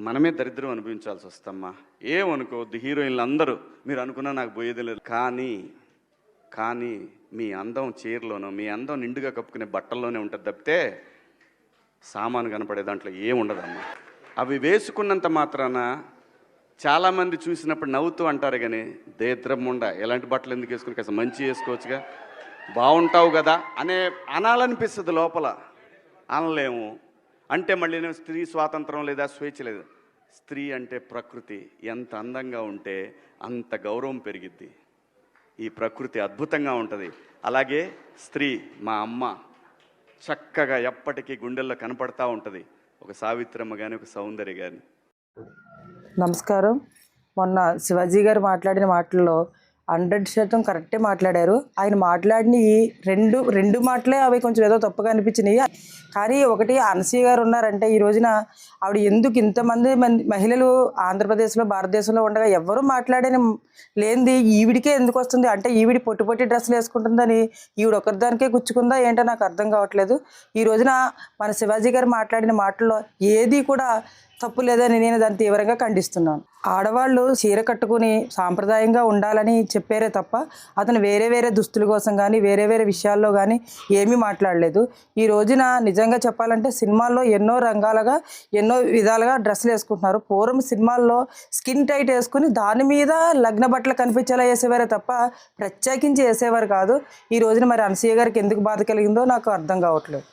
మనమే దరిద్రం అనిపించాల్సి వస్తమ్మా. ఏమనుకోవద్దు, హీరోయిన్లు అందరూ మీరు అనుకున్నా నాకు పోయేది లేదు. కానీ మీ అందం చీరలోనో, మీ అందం నిండుగా కప్పుకునే బట్టల్లోనే ఉంటుంది తప్పితే సామాను కనపడే దాంట్లో ఏముండదమ్మా. అవి వేసుకున్నంత మాత్రాన చాలామంది చూసినప్పుడు నవ్వుతూ అంటారు, కానీ దేద్రముండ ఎలాంటి బట్టలు ఎందుకు వేసుకుని కాస్త మంచి వేసుకోవచ్చుగా, బాగుంటావు కదా అనాలనిపిస్తుంది లోపల. అనలేము. అంటే మళ్ళీ స్త్రీ స్వాతంత్రం లేదా, స్వేచ్ఛ లేదు. స్త్రీ అంటే ప్రకృతి, ఎంత అందంగా ఉంటే అంత గౌరవం పెరిగిద్ది. ఈ ప్రకృతి అద్భుతంగా ఉంటుంది. అలాగే స్త్రీ మా అమ్మ చక్కగా ఎప్పటికీ గుండెల్లో కనపడతా ఉంటుంది. ఒక సావిత్రమ్మ కానీ, ఒక సౌందర్య కానీ. నమస్కారం. మొన్న శివాజీ గారు మాట్లాడిన మాటల్లో 100% కరెక్టే మాట్లాడారు. ఆయన మాట్లాడిన ఈ రెండు మాటలే అవి కొంచెం ఏదో తప్పుగా అనిపించినాయి. కానీ ఒకటి, అనసూయ గారు ఉన్నారంటే ఈ రోజున ఆవిడ ఎందుకు ఇంతమంది మహిళలు ఆంధ్రప్రదేశ్లో, భారతదేశంలో ఉండగా ఎవరు మాట్లాడని లేనిది ఈవిడికే ఎందుకు వస్తుంది అంటే, ఈవిడి పొట్టి డ్రెస్సులు వేసుకుంటుందని ఈవిడ ఒకరిదానికే గుచ్చుకుందా ఏంటో నాకు అర్థం కావట్లేదు. ఈ రోజున మన శివాజీ గారు మాట్లాడిన మాటల్లో ఏది కూడా తప్పు లేదని నేను దాన్ని తీవ్రంగా ఖండిస్తున్నాను. ఆడవాళ్ళు చీర కట్టుకుని సాంప్రదాయంగా ఉండాలని చెప్పారే తప్ప అతను వేరే దుస్తుల కోసం కానీ, వేరే విషయాల్లో కానీ ఏమీ మాట్లాడలేదు. ఈ రోజున నిజంగా చెప్పాలంటే సినిమాల్లో ఎన్నో రంగాలుగా, ఎన్నో విధాలుగా డ్రెస్సులు వేసుకుంటున్నారు. పూర్వం సినిమాల్లో స్కిన్ టైట్ వేసుకుని దాని మీద లగ్న బట్టలు కనిపించేలా వేసేవారే తప్ప ప్రత్యేకించి వేసేవారు కాదు. ఈ రోజున మరి అనసూయ గారికి ఎందుకు బాధ కలిగిందో నాకు అర్థం కావట్లేదు.